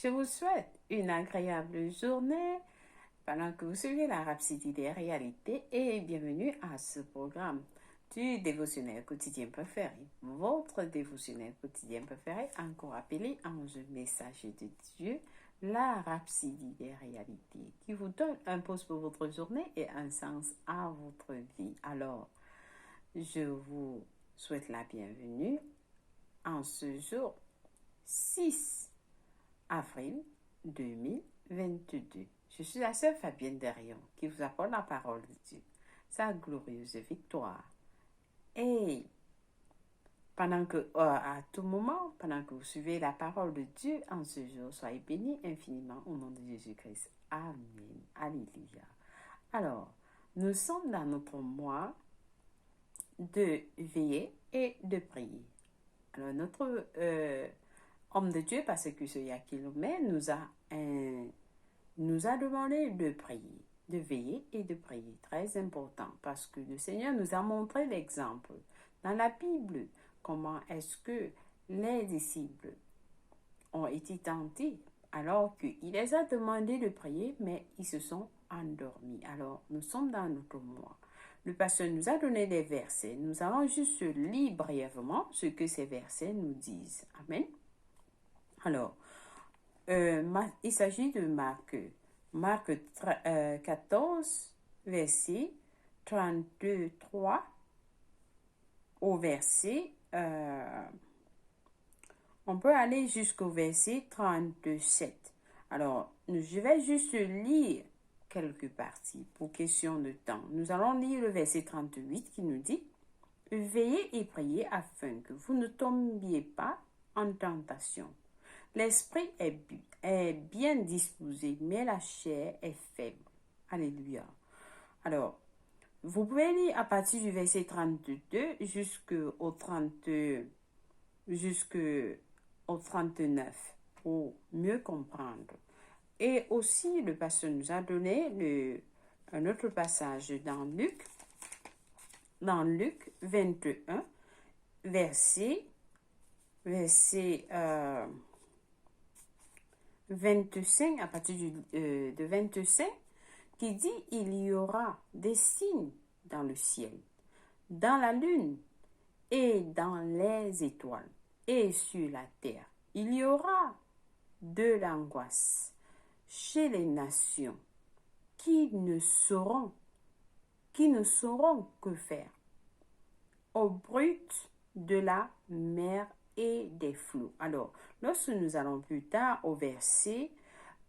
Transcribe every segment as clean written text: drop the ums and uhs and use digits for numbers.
Je vous souhaite une agréable journée pendant que vous suivez la Rhapsodie des réalités et bienvenue à ce programme du dévotionnel quotidien préféré. Votre dévotionnel quotidien préféré, encore appelé Ange messager de Dieu, la Rhapsodie des réalités, qui vous donne un pause pour votre journée et un sens à votre vie. Alors, je vous souhaite la bienvenue en ce jour 6 avril 2022. Je suis la sœur Fabienne Derion qui vous apporte la parole de Dieu, sa glorieuse victoire. Et pendant que, à tout moment, pendant que vous suivez la parole de Dieu en ce jour, soyez bénis infiniment au nom de Jésus-Christ. Amen. Alléluia. Alors, nous sommes dans notre mois de veiller et de prier. Alors, notre homme de Dieu, parce que ce Yakilomé nous a demandé de prier, de veiller et de prier. Très important, parce que le Seigneur nous a montré l'exemple dans la Bible. Comment est-ce que les disciples ont été tentés alors qu'il les a demandé de prier, mais ils se sont endormis. Alors, nous sommes dans notre mois. Le pasteur nous a donné des versets. Nous allons juste lire brièvement ce que ces versets nous disent. Amen. Alors, il s'agit de Marc 14, verset 32-3 au verset, on peut aller jusqu'au verset 37. Alors, je vais juste lire quelques parties pour question de temps. Nous allons lire le verset 38 qui nous dit « Veillez et priez afin que vous ne tombiez pas en tentation. L'esprit est bien disposé, mais la chair est faible. » Alléluia. Alors, vous pouvez lire à partir du verset 32 jusqu'au 39 pour mieux comprendre. Et aussi, le pasteur nous a donné un autre passage dans Luc 21, verset 25, à partir de 25, qui dit « Il y aura des signes dans le ciel, dans la lune et dans les étoiles, et sur la terre. Il y aura de l'angoisse chez les nations qui ne sauront que faire au brut de la mer et des flots. » Alors, lorsque nous allons plus tard au verset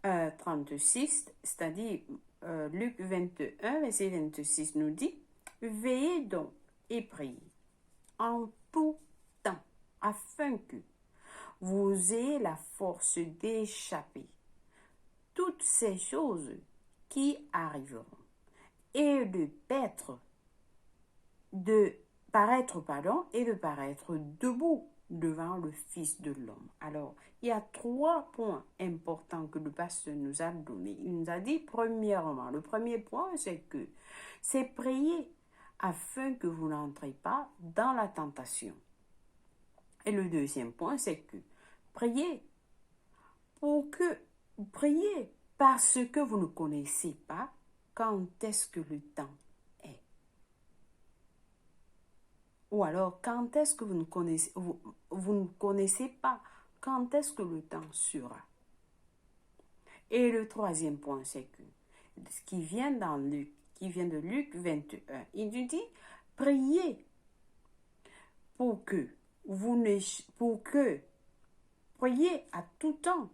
36, c'est-à-dire Luc 21, verset 26 nous dit « Veillez donc et priez en tout temps, afin que vous ayez la force d'échapper toutes ces choses qui arriveront et de paraître debout devant le Fils de l'homme. » Alors, il y a 3 points importants que le pasteur nous a donnés. Il nous a dit, premièrement, le premier point, c'est prier afin que vous n'entrez pas dans la tentation. Et le deuxième point, c'est que priez parce que vous ne connaissez pas quand est-ce que le temps est. Ou alors, quand est-ce que vous ne connaissez pas quand est-ce que le temps sera. Et le troisième point, c'est que ce qui vient de Luc 21, il nous dit, priez priez à tout temps,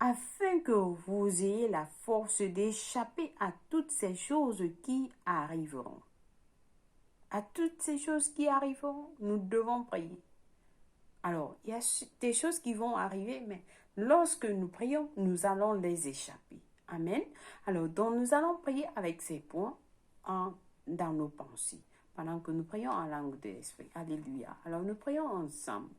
afin que vous ayez la force d'échapper à toutes ces choses qui arriveront. À toutes ces choses qui arriveront, nous devons prier. Alors, il y a des choses qui vont arriver, mais lorsque nous prions, nous allons les échapper. Amen. Alors, donc, nous allons prier avec ces points dans nos pensées, pendant que nous prions en langue de l'esprit. Alléluia. Alors, nous prions ensemble.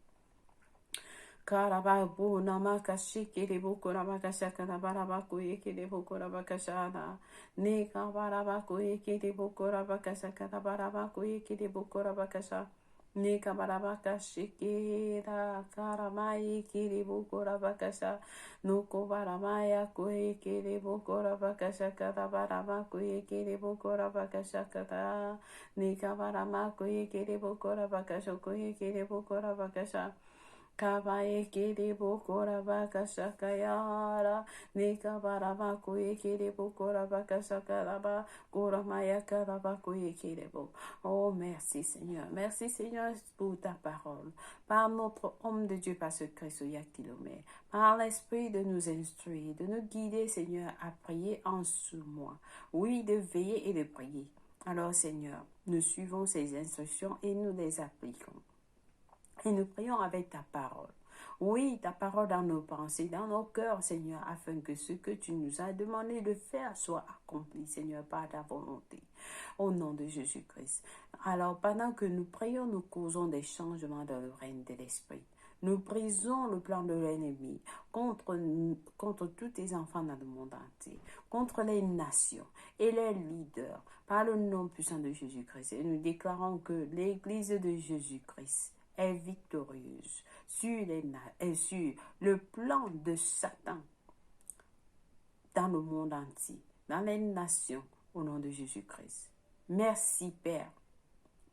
Karababu namakashi kiriboko namakasha kanabarabaku yekiriboko nabakashana. Nekabarabaku yekiriboko nabakasha kanabarabaku yekiriboko nabakasha. Ni kabarabaka shikira karamai kiribu korabakasha. Nuko baramaya kuye kiribu korabakasha karabarama kuye kiribu korabakasha kara. Ni kabarama kuye kiribu korabakasha kuye kiribu korabakasha. Kabaye kiribu korabakasha kayara. Ni kabarama kuye kiribu korabakasha karaba. Koramaya karaba kuye kiribu. Oh, merci Seigneur. Merci Seigneur pour ta parole. Par notre homme de Dieu, par ce Christ kilomètre. Par l'Esprit de nous instruire, de nous guider, Seigneur, à prier en sous-moi. Oui, de veiller et de prier. Alors, Seigneur, nous suivons ces instructions et nous les appliquons. Et nous prions avec ta parole. Oui, ta parole dans nos pensées, dans nos cœurs, Seigneur, afin que ce que tu nous as demandé de faire soit accompli, Seigneur, par ta volonté. Au nom de Jésus-Christ. Alors, pendant que nous prions, nous causons des changements dans le règne de l'Esprit. Nous brisons le plan de l'ennemi contre tous les enfants dans le monde entier, contre les nations et les leaders, par le nom puissant de Jésus-Christ. Et nous déclarons que l'Église de Jésus-Christ est victorieuse sur le plan de Satan dans le monde entier, dans les nations, au nom de Jésus-Christ. Merci, Père,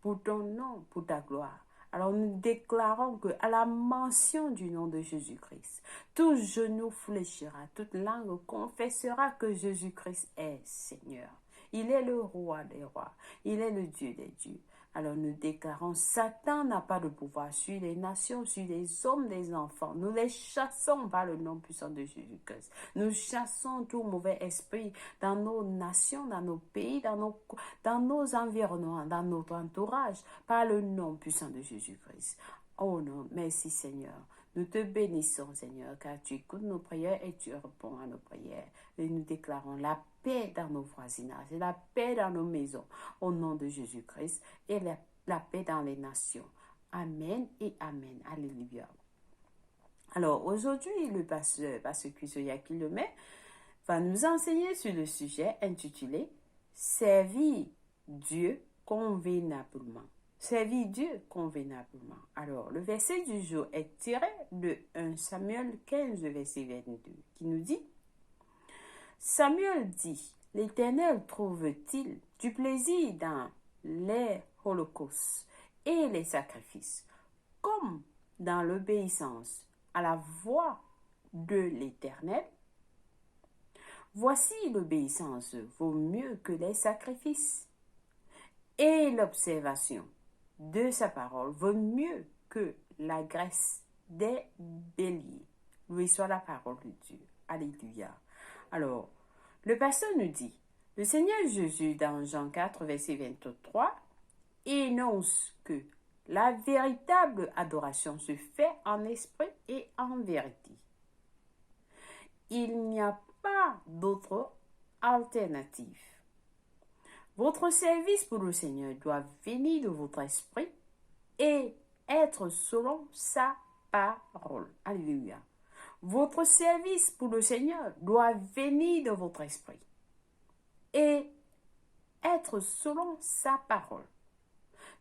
pour ton nom, pour ta gloire. Alors nous déclarons que à la mention du nom de Jésus-Christ, tout genou fléchira, toute langue confessera que Jésus-Christ est Seigneur. Il est le roi des rois, il est le Dieu des dieux. Alors nous déclarons, Satan n'a pas de pouvoir sur les nations, sur les hommes, les enfants. Nous les chassons par le nom puissant de Jésus-Christ. Nous chassons tout mauvais esprit dans nos nations, dans nos pays, dans nos environnements, dans notre entourage, par le nom puissant de Jésus-Christ. Oh non, merci Seigneur. Nous te bénissons, Seigneur, car tu écoutes nos prières et tu réponds à nos prières. Et nous déclarons la paix dans nos voisinages, et la paix dans nos maisons, au nom de Jésus-Christ, et la paix dans les nations. Amen et Amen. Alléluia. Alors, aujourd'hui, le pasteur Kuzoya Kilomé va nous enseigner sur le sujet intitulé « Servir Dieu convenablement ». Servir Dieu convenablement. Alors, le verset du jour est tiré de 1 Samuel 15, verset 22, qui nous dit « Samuel dit, l'Éternel trouve-t-il du plaisir dans les holocaustes et les sacrifices, comme dans l'obéissance à la voix de l'Éternel? Voici l'obéissance vaut mieux que les sacrifices, et l'observation de sa parole vaut mieux que la graisse des béliers. Loué soit la parole de Dieu. Alléluia. Alors, le pasteur nous dit, le Seigneur Jésus dans Jean 4, verset 23, énonce que la véritable adoration se fait en esprit et en vérité. Il n'y a pas d'autre alternative. Votre service pour le Seigneur doit venir de votre esprit et être selon sa parole. Alléluia. Votre service pour le Seigneur doit venir de votre esprit et être selon sa parole.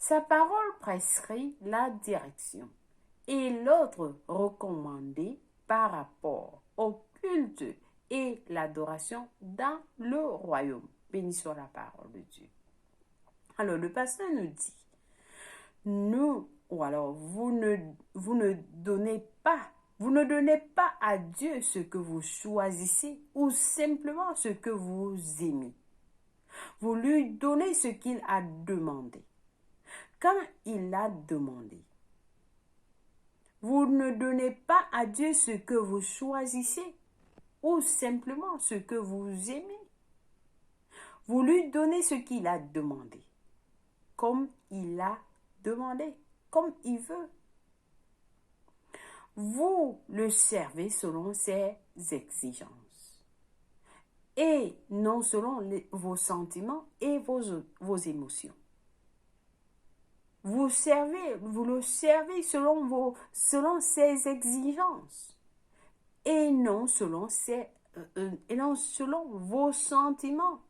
Sa parole prescrit la direction et l'ordre recommandé par rapport au culte et l'adoration dans le royaume. Béni soit la parole de Dieu. Alors, le pasteur nous dit, vous ne donnez pas à Dieu ce que vous choisissez ou simplement ce que vous aimez. Vous lui donnez ce qu'il a demandé. Quand il a demandé. Vous ne donnez pas à Dieu ce que vous choisissez ou simplement ce que vous aimez. Vous lui donnez ce qu'il a demandé, comme il a demandé, comme il veut. Vous le servez selon ses exigences et non selon vos sentiments et vos émotions. Vous le servez selon ses exigences et non selon vos sentiments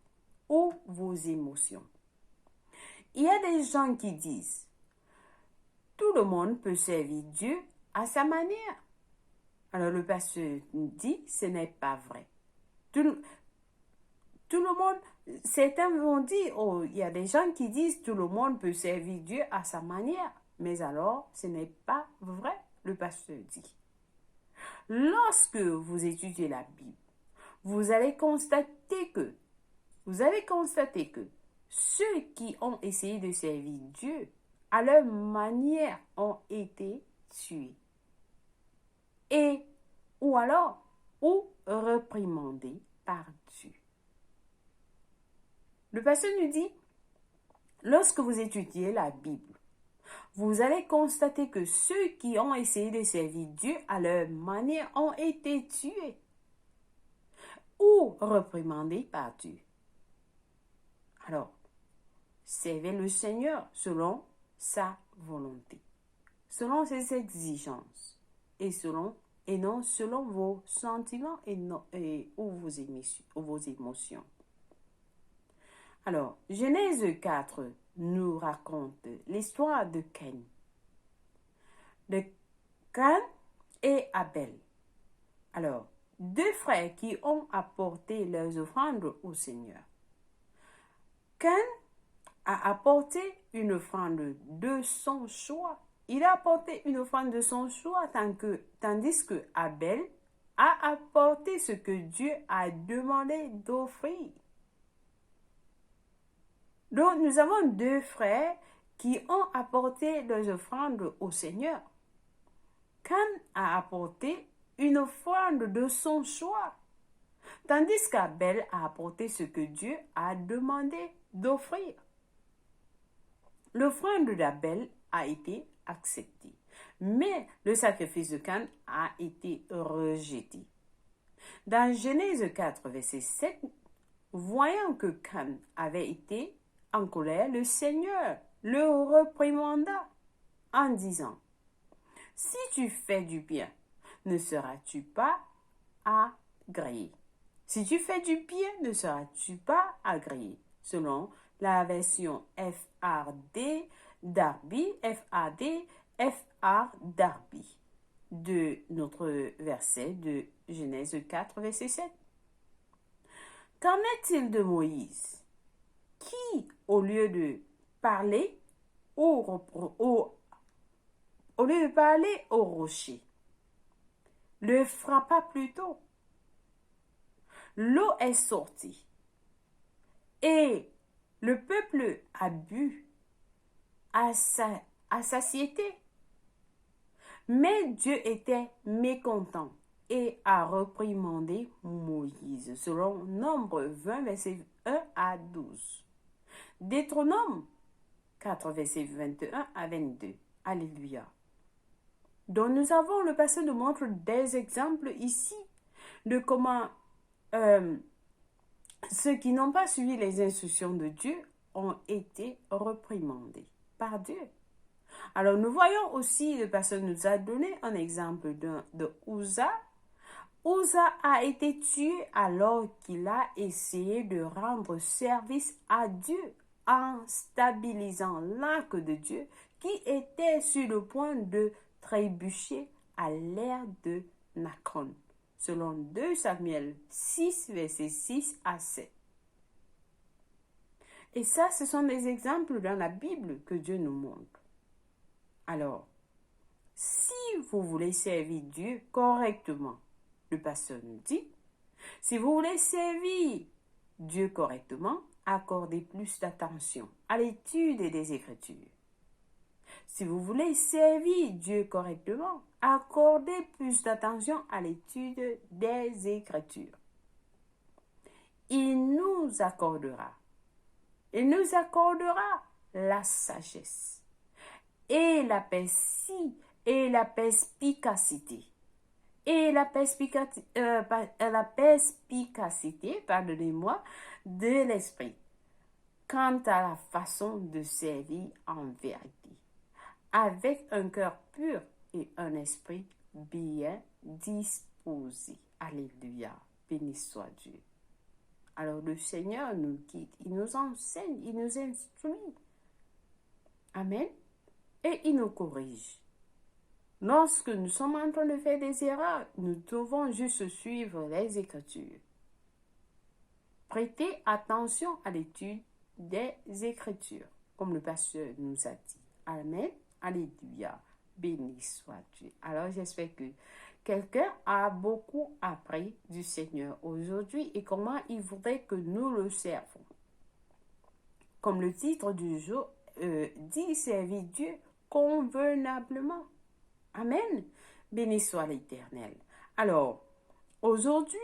ou vos émotions. Il y a des gens qui disent, tout le monde peut servir Dieu à sa manière. Alors le pasteur dit, ce n'est pas vrai. Tout le monde, certains vont dire, oh, il y a des gens qui disent, tout le monde peut servir Dieu à sa manière. Mais alors, ce n'est pas vrai, le pasteur dit. Lorsque vous étudiez la Bible, vous allez constater que ceux qui ont essayé de servir Dieu à leur manière ont été tués. Ou réprimandés par Dieu. Le pasteur nous dit, lorsque vous étudiez la Bible, vous allez constater que ceux qui ont essayé de servir Dieu à leur manière ont été tués ou réprimandés par Dieu. Alors, servez le Seigneur selon sa volonté, selon ses exigences et non selon vos sentiments ou vos émotions. Alors, Genèse 4 nous raconte l'histoire de Caïn. De Caïn et Abel. Alors, deux frères qui ont apporté leurs offrandes au Seigneur. Caïn a apporté une offrande de son choix. Il a apporté une offrande de son choix tandis que Abel a apporté ce que Dieu a demandé d'offrir. Donc, nous avons deux frères qui ont apporté leurs offrandes au Seigneur. Caïn a apporté une offrande de son choix, tandis qu'Abel a apporté ce que Dieu a demandé d'offrir. L'offrande d'Abel a été acceptée, mais le sacrifice de Caïn a été rejeté. Dans Genèse 4, verset 7, voyant que Caïn avait été en colère, le Seigneur le réprimanda en disant, « Si tu fais du bien, ne seras-tu pas agréé? Si tu fais du bien, ne seras-tu pas agréé? » Selon la version FRD Darby, de notre verset de Genèse 4, verset 7. Qu'en est-il de Moïse, qui, au lieu de parler au rocher, le frappa plutôt? L'eau est sortie et le peuple a bu à satiété. Mais Dieu était mécontent et a réprimandé Moïse, selon Nombre 20, versets 1 à 12. Deutéronome 4, versets 21 à 22. Alléluia. Donc nous avons, le passé nous montre des exemples ici de comment ceux qui n'ont pas suivi les instructions de Dieu ont été réprimandés par Dieu. Alors nous voyons aussi, le pasteur nous a donné un exemple de Uza. Uza a été tué alors qu'il a essayé de rendre service à Dieu en stabilisant l'arc de Dieu qui était sur le point de trébucher à l'ère de Nacon, selon 2 Samuel 6, versets 6 à 7. Et ça, ce sont des exemples dans la Bible que Dieu nous montre. Alors, si vous voulez servir Dieu correctement, le pasteur nous dit, si vous voulez servir Dieu correctement, accordez plus d'attention à l'étude des Écritures. Si vous voulez servir Dieu correctement, accordez plus d'attention à l'étude des Écritures. Il nous accordera la sagesse et la perspicacité de l'esprit quant à la façon de servir en vérité, avec un cœur pur et un esprit bien disposé. Alléluia, béni soit Dieu. Alors le Seigneur nous guide, il nous enseigne, il nous instruit. Amen. et il nous corrige. Lorsque nous sommes en train de faire des erreurs, nous devons juste suivre les Écritures. Prêtez attention à l'étude des Écritures, comme le pasteur nous a dit. Amen. Alléluia. Béni soit Dieu. Alors j'espère que quelqu'un a beaucoup appris du Seigneur aujourd'hui et comment il voudrait que nous le servons. Comme le titre du jour dit, servir Dieu convenablement. Amen. Béni soit l'Éternel. Alors, aujourd'hui,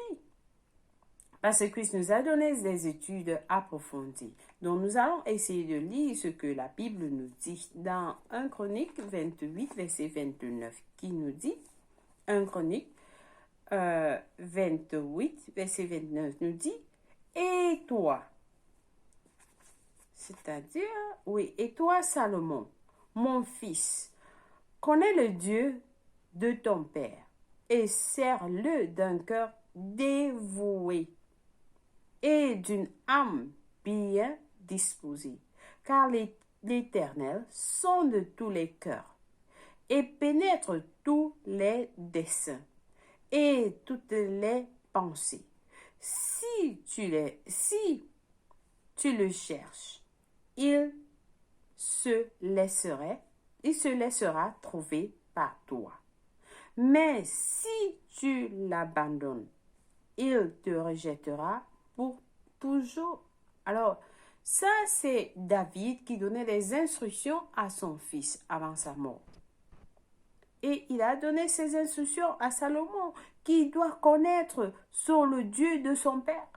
parce que Christ nous a donné des études approfondies, donc nous allons essayer de lire ce que la Bible nous dit dans 1 Chronique 28, verset 29, qui nous dit, 1 Chronique 28, verset 29 nous dit, et toi, c'est-à-dire, oui, et toi, Salomon, mon fils, connais le Dieu de ton père et sers-le d'un cœur dévoué et d'une âme bien disposée, car l'Éternel sonde tous les cœurs et pénètre tous les desseins et toutes les pensées. Si tu le cherches, il se laissera trouver par toi. Mais si tu l'abandonnes, il te rejettera pour toujours. Alors, ça, c'est David qui donnait les instructions à son fils avant sa mort. Et il a donné ces instructions à Salomon, qui doit connaître sur le Dieu de son père.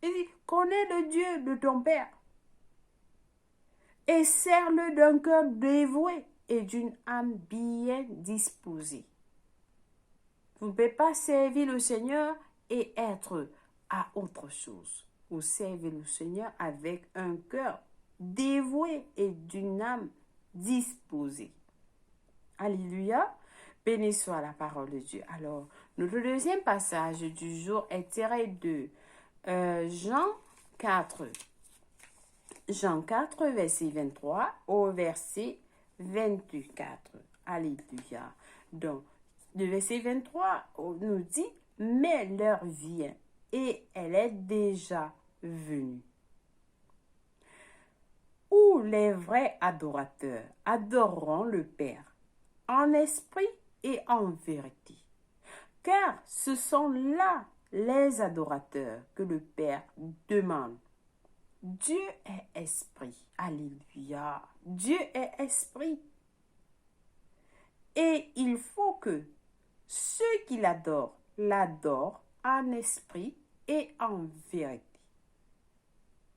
Il dit, connais le Dieu de ton père et sers-le d'un cœur dévoué et d'une âme bien disposée. Vous ne pouvez pas servir le Seigneur et être à autre chose. Vous servez le Seigneur avec un cœur dévoué et d'une âme disposée. Alléluia. Béni soit la parole de Dieu. Alors, notre deuxième passage du jour est tiré de Jean 4. Jean 4, verset 23 au verset 24. Alléluia. Donc, le verset 23 nous dit, mais l'heure vient et elle est déjà venue, où les vrais adorateurs adoreront le Père en esprit et en vérité. Car ce sont là les adorateurs que le Père demande. Dieu est esprit. Alléluia. Dieu est esprit. Et il faut que ceux qui l'adorent en esprit et en vérité.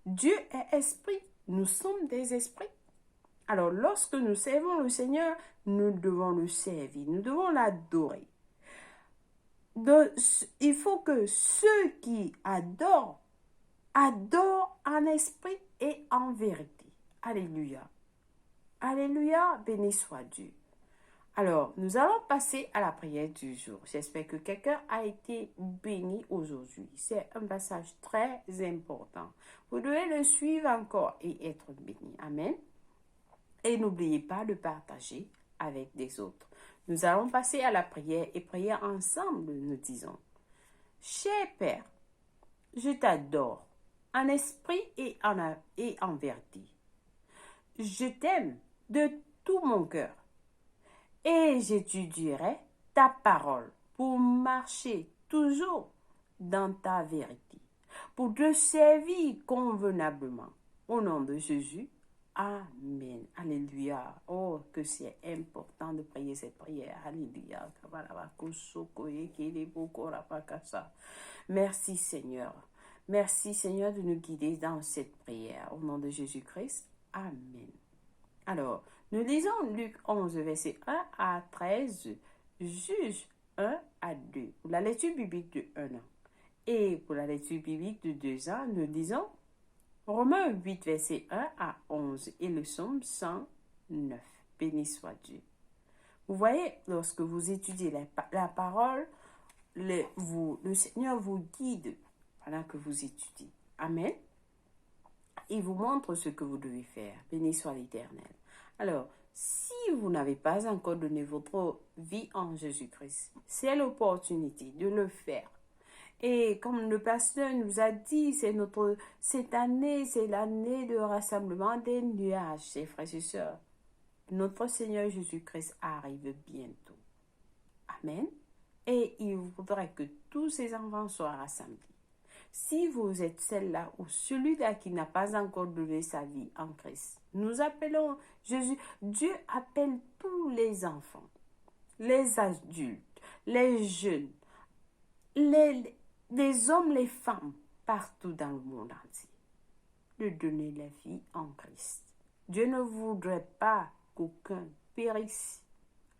Dieu est esprit. Nous sommes des esprits. Alors, lorsque nous servons le Seigneur, nous devons le servir. Nous devons l'adorer. Il faut que ceux qui adorent en esprit et en vérité. Alléluia. Alléluia, béni soit Dieu. Alors, nous allons passer à la prière du jour. J'espère que quelqu'un a été béni aujourd'hui. C'est un passage très important. Vous devez le suivre encore et être béni. Amen. Et n'oubliez pas de partager avec des autres. Nous allons passer à la prière et prier ensemble. Nous disons, cher Père, je t'adore en esprit et en vérité. Je t'aime de tout mon cœur et j'étudierai ta parole pour marcher toujours dans ta vérité, pour te servir convenablement. Au nom de Jésus, Amen. Alléluia. Oh, que c'est important de prier cette prière. Alléluia. Merci Seigneur. Merci Seigneur de nous guider dans cette prière. Au nom de Jésus-Christ. Amen. Alors, nous lisons Luc 11, verset 1 à 13, Juge 1 à 2, pour la lecture biblique de 1 an. Et pour la lecture biblique de 2 ans, nous lisons Romains 8, verset 1 à 11 et le psaume 109. Béni soit Dieu. Vous voyez, lorsque vous étudiez la parole, le Seigneur vous guide pendant que vous étudiez. Amen. Il vous montre ce que vous devez faire. Béni soit l'Éternel. Alors, Si vous n'avez pas encore donné votre vie en Jésus-Christ, c'est l'opportunité de le faire. Et comme le pasteur nous a dit, cette année, c'est l'année de rassemblement des nuages, ses frères et sœurs. Notre Seigneur Jésus-Christ arrive bientôt. Amen. Et il voudrait que tous ses enfants soient rassemblés. Si vous êtes celle-là ou celui-là qui n'a pas encore donné sa vie en Christ, nous appelons Jésus. Dieu appelle tous les enfants, les adultes, les jeunes, les hommes, les femmes, partout dans le monde entier, de donner la vie en Christ. Dieu ne voudrait pas qu'aucun périsse.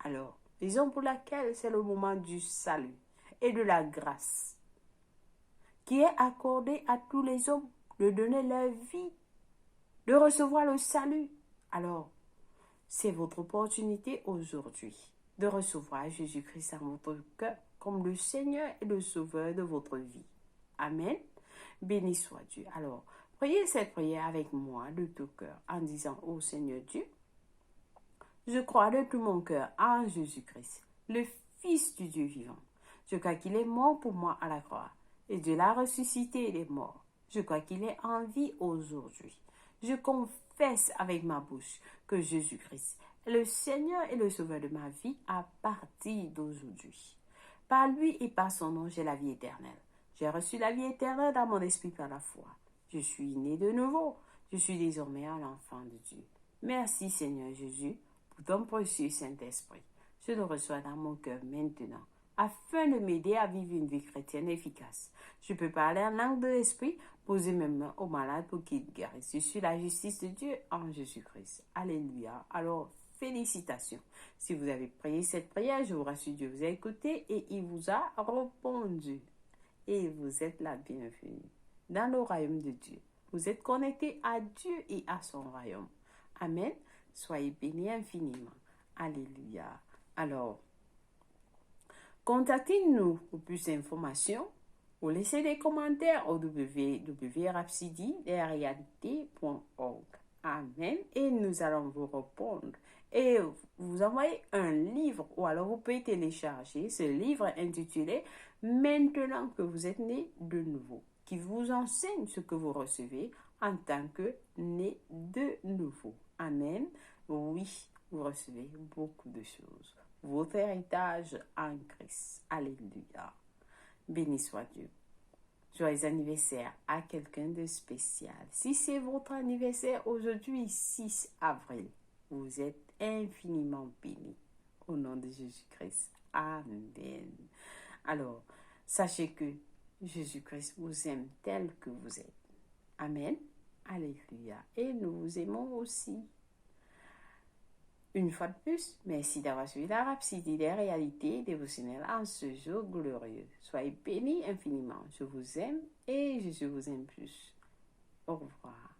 Alors, raison pour laquelle c'est le moment du salut et de la grâce qui est accordée à tous les hommes de donner leur vie, de recevoir le salut. Alors, c'est votre opportunité aujourd'hui de recevoir Jésus-Christ dans votre cœur comme le Seigneur et le Sauveur de votre vie. Amen. Béni soit Dieu. Alors, priez cette prière avec moi de tout cœur en disant: ô Seigneur Dieu, je crois de tout mon cœur en Jésus-Christ, le Fils du Dieu vivant. Je crois qu'il est mort pour moi à la croix et Dieu l'a ressuscité des morts. Je crois qu'il est en vie aujourd'hui. Je confesse avec ma bouche que Jésus-Christ est le Seigneur et le Sauveur de ma vie à partir d'aujourd'hui. Par lui et par son nom, j'ai la vie éternelle. J'ai reçu la vie éternelle dans mon esprit par la foi. Je suis né de nouveau. Je suis désormais un enfant de Dieu. Merci Seigneur Jésus pour ton précieux Saint-Esprit. Je le reçois dans mon cœur maintenant, afin de m'aider à vivre une vie chrétienne efficace. Je peux parler en langue de l'esprit, poser mes mains aux malades pour qu'ils guérissent. Je suis la justice de Dieu en Jésus-Christ. Alléluia. Alors, félicitations. Si vous avez prié cette prière, je vous rassure, Dieu vous a écouté et il vous a répondu. Et vous êtes la bienvenue dans le royaume de Dieu. Vous êtes connectés à Dieu et à son royaume. Amen. Soyez bénis infiniment. Alléluia. Alors, contactez-nous pour plus d'informations ou laissez des commentaires au www.rhapsodieresrealités.org. Amen. Et nous allons vous répondre. Et vous envoyez un livre ou alors vous pouvez télécharger ce livre intitulé « Maintenant que vous êtes né de nouveau » qui vous enseigne ce que vous recevez en tant que né de nouveau. Amen. Oui, vous recevez beaucoup de choses. Votre héritage en Christ. Alléluia. Béni soit Dieu. Joyeux anniversaire à quelqu'un de spécial. Si c'est votre anniversaire aujourd'hui, 6 avril, vous êtes infiniment béni. Au nom de Jésus-Christ. Amen. Alors, sachez que Jésus-Christ vous aime tel que vous êtes. Amen. Alléluia. Et nous vous aimons aussi. Une fois de plus, merci d'avoir suivi la Rhapsodie des réalités dévotionnelles en ce jour glorieux. Soyez bénis infiniment. Je vous aime et Jésus vous aime plus. Au revoir.